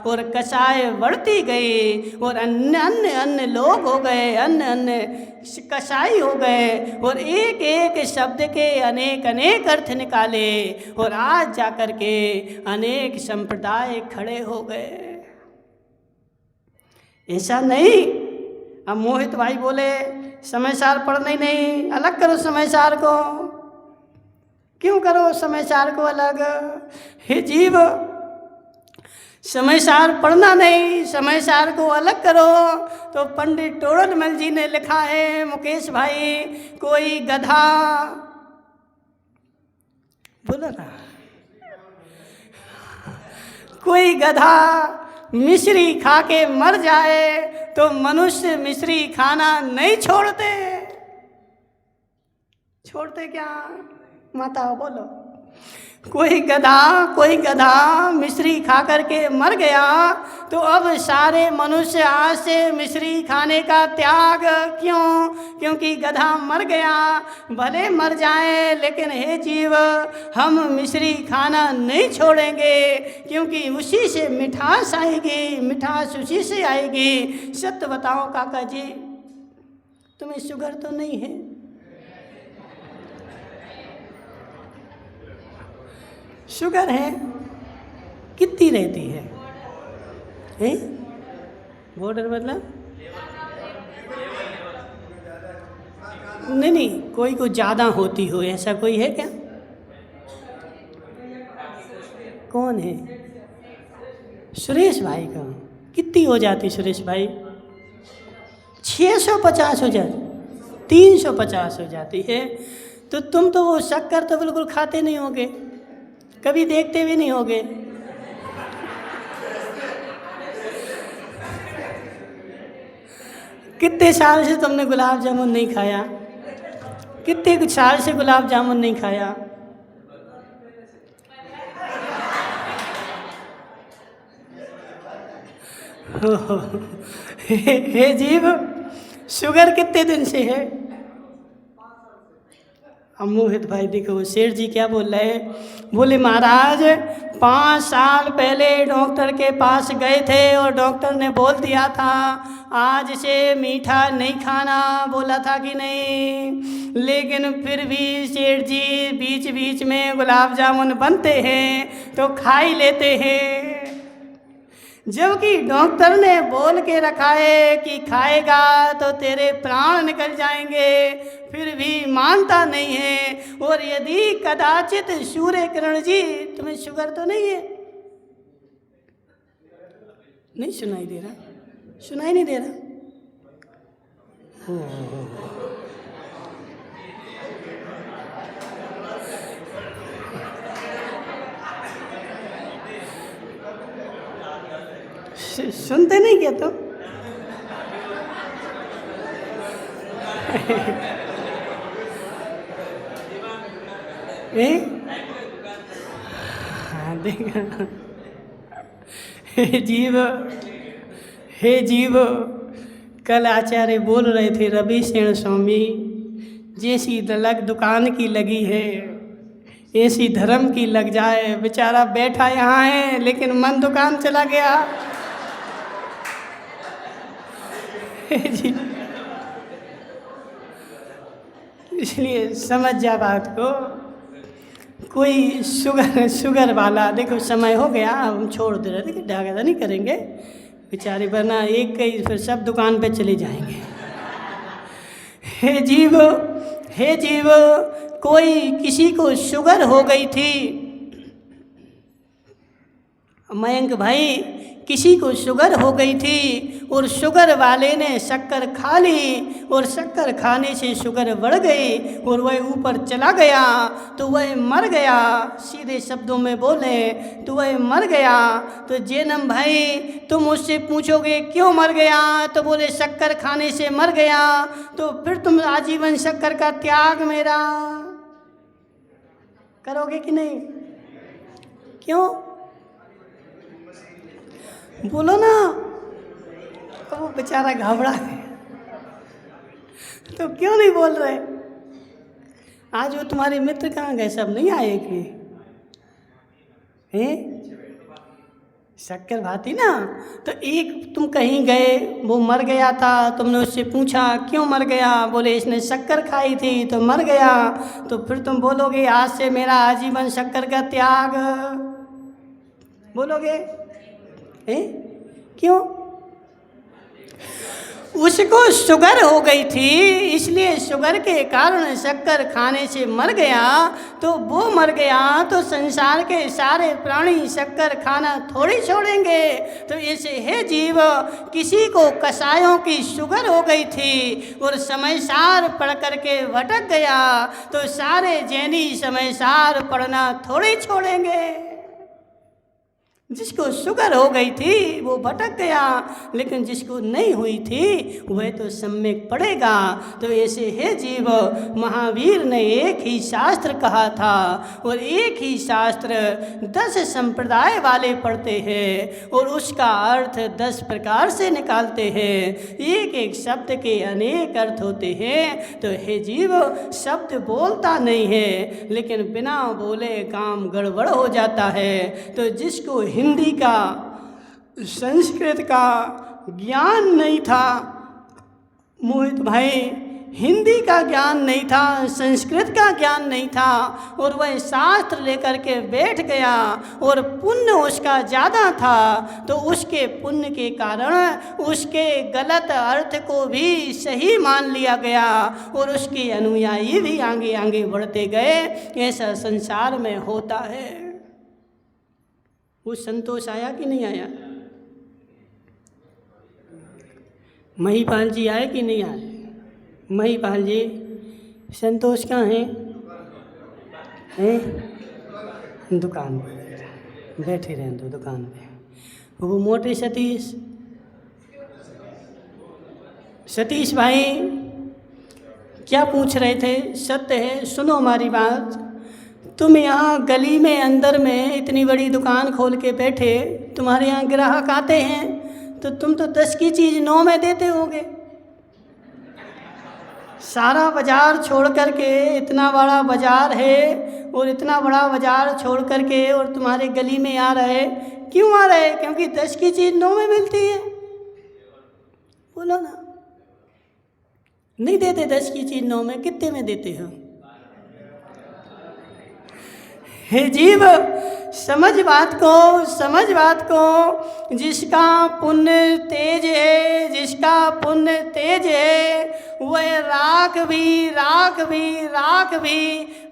और कषाय बढ़ती गई और अन्य लोग हो गए, अन्य कसाई हो गए और एक एक शब्द के अनेक अर्थ निकाले और आज जाकर के अनेक संप्रदाय खड़े हो गए। ऐसा नहीं। अब मोहित भाई बोले समय सार पढ़ना ही नहीं, अलग करो समय सार को। क्यों करो समय सार को अलग? हे जीव, समय सार पढ़ना नहीं, समय सार को अलग करो। तो पंडित टोडरमल जी ने लिखा है, मुकेश भाई, कोई गधा, बोलो ना, कोई गधा मिश्री खा के मर जाए तो मनुष्य मिश्री खाना नहीं छोड़ते। छोड़ते क्या? माता बोलो। कोई गधा मिश्री खा करके मर गया तो अब सारे मनुष्य आज से मिश्री खाने का त्याग क्यों? क्योंकि गधा मर गया। भले मर जाए, लेकिन हे जीव, हम मिश्री खाना नहीं छोड़ेंगे, क्योंकि उसी से मिठास आएगी, मिठास उसी से आएगी। सत्य बताओ काका जी, तुम्हें शुगर तो नहीं है? शुगर है? कितनी रहती है? बॉर्डर मतलब नहीं, कोई को ज़्यादा होती हो, ऐसा कोई है क्या? कौन है? सुरेश भाई का कितनी हो जाती? सुरेश भाई 650 हो जाती, 350 हो जाती है। तो तुम तो वो शक्कर तो बिल्कुल खाते नहीं होगे, कभी देखते भी नहीं होगे। कितने साल से तुमने गुलाब जामुन नहीं खाया? कितने साल से गुलाब जामुन नहीं खाया? हे जीव, शुगर कितने दिन से है? अब मोहित भाई देखो, शेर जी क्या बोल रहे हैं? बोले महाराज 5 साल पहले डॉक्टर के पास गए थे और डॉक्टर ने बोल दिया था आज से मीठा नहीं खाना, बोला था कि नहीं? लेकिन फिर भी शेर जी बीच बीच में गुलाब जामुन बनते हैं तो खा ही लेते हैं। जबकि डॉक्टर ने बोल के रखा है कि खाएगा तो तेरे प्राण निकल जाएंगे, फिर भी मानता नहीं है। और यदि कदाचित सूर्य किरण जी, तुम्हें शुगर तो नहीं है? नहीं सुनाई दे रहा? सुनाई नहीं दे रहा? सुनते नहीं क्या तुम? हाँ देखा। हे जीव, हे जीव, कल आचार्य बोल रहे थे रवि सेन स्वामी, जैसी लग दुकान की लगी है ऐसी धर्म की लग जाए। बेचारा बैठा यहाँ है लेकिन मन दुकान चला गया। जी, इसलिए समझ जा बात को। कोई शुगर वाला, देखो समय हो गया, हम छोड़ दे रहे थे कि ढाका नहीं करेंगे बेचारे, वरना एक कई फिर सब दुकान पे चले जाएंगे। हे जीव, हे जीव, कोई किसी को शुगर हो गई थी, मयंक भाई, किसी को शुगर हो गई थी और शुगर वाले ने शक्कर खा ली और शक्कर खाने से शुगर बढ़ गई और वह ऊपर चला गया तो वह मर गया। सीधे शब्दों में बोले तो वह मर गया। तो जैनम भाई, तुम उससे पूछोगे क्यों मर गया, तो बोले शक्कर खाने से मर गया। तो फिर तुम आजीवन शक्कर का त्याग मेरा करोगे कि नहीं? क्यों बोलो ना? तो वो बेचारा घबरा है, तो क्यों नहीं बोल रहे? आज वो तुम्हारे मित्र कहाँ गए? सब नहीं आए कि हैं? शक्कर भाती ना, तो एक तुम कहीं गए, वो मर गया था, तुमने उससे पूछा क्यों मर गया, बोले इसने शक्कर खाई थी तो मर गया। तो फिर तुम बोलोगे आज से मेरा आजीवन शक्कर का त्याग, बोलोगे? क्यों? उसको शुगर हो गई थी, इसलिए शुगर के कारण शक्कर खाने से मर गया। तो वो मर गया तो संसार के सारे प्राणी शक्कर खाना थोड़ी छोड़ेंगे। तो ऐसे हे जीव, किसी को कसायों की शुगर हो गई थी और समय सार पढ़ करके भटक गया, तो सारे जैनी समय सार पढ़ना थोड़ी छोड़ेंगे। जिसको शुगर हो गई थी वो भटक गया, लेकिन जिसको नहीं हुई थी वह तो सम्यक पढ़ेगा। तो ऐसे हे जीव, महावीर ने एक ही शास्त्र कहा था और एक ही शास्त्र 10 संप्रदाय वाले पढ़ते हैं और उसका अर्थ 10 प्रकार से निकालते हैं। एक एक शब्द के अनेक अर्थ होते हैं। तो हे जीव, शब्द बोलता नहीं है लेकिन बिना बोले काम गड़बड़ हो जाता है। तो जिसको हिंदी का, संस्कृत का ज्ञान नहीं था, मोहित भाई, हिंदी का ज्ञान नहीं था, संस्कृत का ज्ञान नहीं था, और वह शास्त्र लेकर के बैठ गया और पुण्य उसका ज़्यादा था, तो उसके पुण्य के कारण उसके गलत अर्थ को भी सही मान लिया गया और उसके अनुयायी भी आगे आगे बढ़ते गए। ऐसा संसार में होता है। वो संतोष आया कि नहीं आया? महिपाल जी आए कि नहीं आए? महिपाल जी, संतोष कहाँ हैं? दुकान पे बैठे रहें तो दुकान पे। वो मोटे सतीश भाई क्या पूछ रहे थे? सत्य है, सुनो हमारी बात। तुम यहाँ गली में अंदर में इतनी बड़ी दुकान खोल के बैठे, तुम्हारे यहाँ ग्राहक आते हैं तो तुम तो 10 की चीज़ 9 में देते होगे। सारा बाज़ार छोड़ करके, इतना बड़ा बाज़ार है और इतना बड़ा बाज़ार छोड़ करके और तुम्हारे गली में आ रहे, क्यों आ रहे? क्योंकि 10 की चीज़ 9 में मिलती है। बोलो ना, नहीं देते 10 की चीज़ 9 में, कितने में देते हो? हे जीव, समझ बात को, जिसका पुण्य तेज है, जिसका पुण्य तेज है, वह राख भी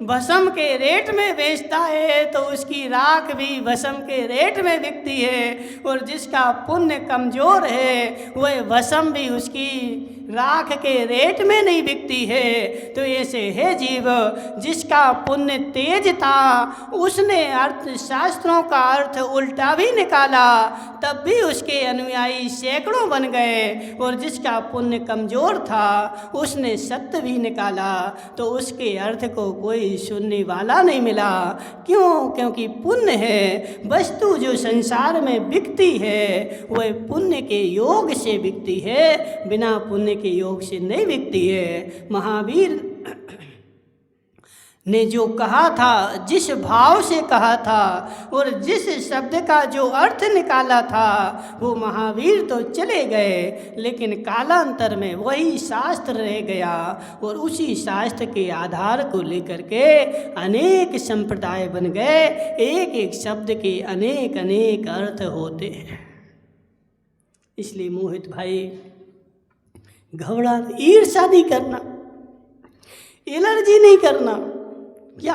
भस्म के रेट में बेचता है, तो उसकी राख भी भस्म के रेट में बिकती है। और जिसका पुण्य कमज़ोर है, वह भस्म भी उसकी राख के रेट में नहीं बिकती है। तो ऐसे है जीव, जिसका पुण्य तेज था, उसने शास्त्रों का अर्थ उल्टा भी निकाला, तब भी उसके अनुयायी सैकड़ों बन गए। और जिसका पुण्य कमज़ोर था, उसने सत्य भी निकाला, तो उसके अर्थ को कोई सुनने वाला नहीं मिला। क्यों? क्योंकि पुण्य है वस्तु जो संसार में बिकती है, वह पुण्य के योग से बिकती है, बिना पुण्य के योग से नहीं बिकती है। महावीर ने जो कहा था, जिस भाव से कहा था और जिस शब्द का जो अर्थ निकाला था, वो महावीर तो चले गए, लेकिन कालांतर में वही शास्त्र रह गया। और उसी शास्त्र के आधार को लेकर के अनेक संप्रदाय बन गए। एक एक शब्द के अनेक अनेक अर्थ होते हैं। इसलिए मोहित भाई, घबराना, ईर्ष्या नहीं करना, एलर्जी नहीं करना। क्या?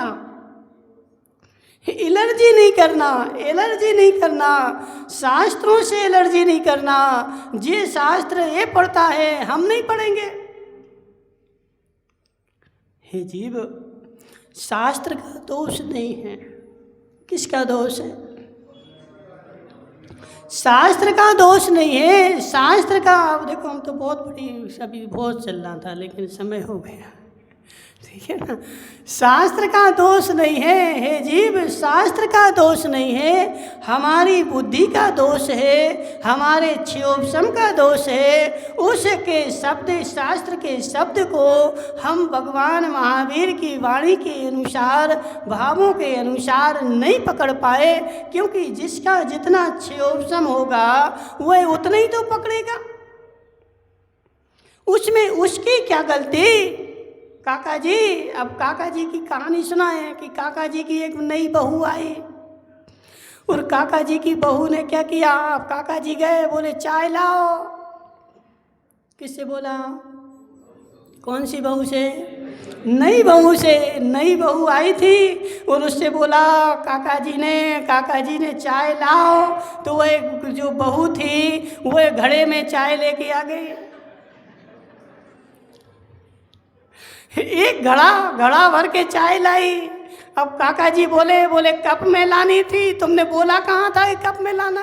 एलर्जी नहीं करना, शास्त्रों से एलर्जी नहीं करना। जे शास्त्र ये पढ़ता है, हम नहीं पढ़ेंगे। हे जीव, शास्त्र का दोष नहीं है। किसका दोष है? शास्त्र का दोष नहीं है। शास्त्र का, अब देखो, हम तो बहुत बड़ी अभी बहुत चल रहा था, लेकिन समय हो गया, ठीक है ना। शास्त्र का दोष नहीं है। हे जीव, शास्त्र का दोष नहीं है, हमारी बुद्धि का दोष है, हमारे क्षयोपशम का दोष है। उसके शब्द, शास्त्र के शब्द को हम भगवान महावीर की वाणी के अनुसार, भावों के अनुसार नहीं पकड़ पाए, क्योंकि जिसका जितना क्षयोपशम होगा, वह उतना ही तो पकड़ेगा। उसमें उसकी क्या गलती? काका जी, अब काका जी की कहानी सुना है कि काका जी की एक नई बहू आई, और काका जी की बहू ने क्या किया? काका जी गए, बोले चाय लाओ। किससे बोला? कौन सी बहू से? नई बहू से। नई बहू आई थी और उससे बोला काका जी ने चाय लाओ। तो वह जो बहू थी, वह घड़े में चाय लेके आ गई। एक घड़ा भर के चाय लाई। अब काका जी बोले कप में लानी थी, तुमने बोला कहाँ था कप में लाना?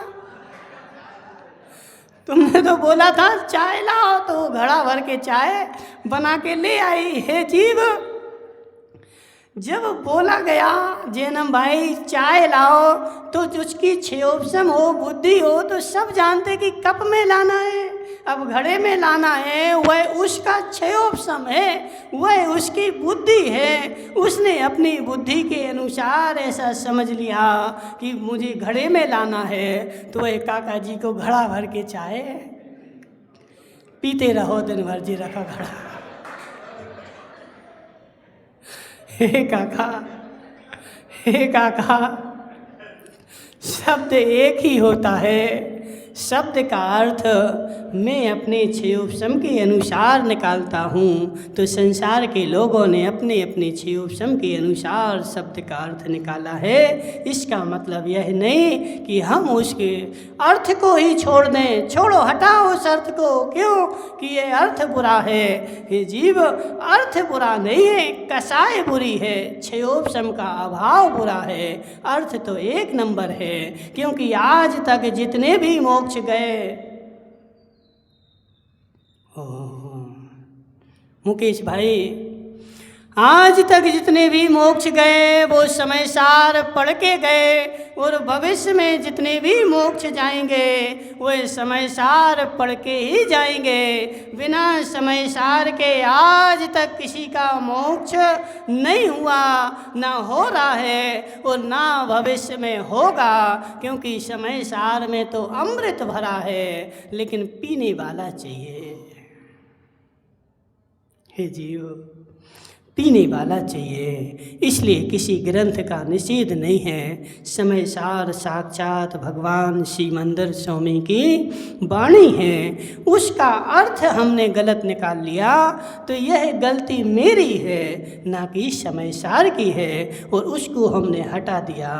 तुमने तो बोला था चाय लाओ, तो घड़ा भर के चाय बना के ले आई। हे जीव, जब बोला गया जैनम भाई चाय लाओ, तो उसकी क्षयोपशम हो, बुद्धि हो, तो सब जानते कि कप में लाना है। अब घड़े में लाना है, वह उसका क्षयोपशम है, वह उसकी बुद्धि है। उसने अपनी बुद्धि के अनुसार ऐसा समझ लिया कि मुझे घड़े में लाना है, तो वह काका जी को घड़ा भर के चाय पीते रहो दिन भर जी रखा घड़ा। हे काका, शब्द एक ही होता है। शब्द का अर्थ मैं अपने क्षयोपशम के अनुसार निकालता हूँ, तो संसार के लोगों ने अपने अपने क्षयोपशम के अनुसार शब्द का अर्थ निकाला है। इसका मतलब यह नहीं कि हम उसके अर्थ को ही छोड़ दें। छोड़ो, हटाओ उस अर्थ को। क्यों? कि ये अर्थ बुरा है। हे जीव, अर्थ बुरा नहीं है, कसाय बुरी है, क्षयोपशम का अभाव बुरा है। अर्थ तो एक नंबर है, क्योंकि आज तक जितने भी मोक्ष गए, मुकेश भाई, आज तक जितने भी मोक्ष गए वो समय सार पढ़ के गए, और भविष्य में जितने भी मोक्ष जाएंगे वो समय सार पढ़ के ही जाएंगे। बिना समय सार के आज तक किसी का मोक्ष नहीं हुआ, ना हो रहा है और ना भविष्य में होगा, क्योंकि समय सार में तो अमृत भरा है, लेकिन पीने वाला चाहिए। हे जीव, पीने वाला चाहिए। इसलिए किसी ग्रंथ का निषेध नहीं है। समय सार साक्षात भगवान श्रीमंदर स्वामी की वाणी है। उसका अर्थ हमने गलत निकाल लिया तो यह गलती मेरी है, ना कि समय सार की है। और उसको हमने हटा दिया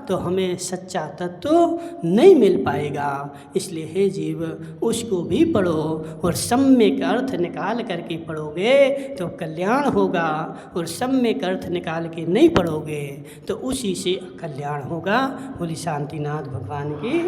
तो हमें सच्चा तत्व नहीं मिल पाएगा। इसलिए हे जीव, उसको भी पढ़ो और सम्यक अर्थ निकाल करके पढ़ोगे तो कल्याण होगा, और सम्यक अर्थ निकाल के नहीं पढ़ोगे तो उसी से कल्याण होगा। बोली शांतिनाथ भगवान की।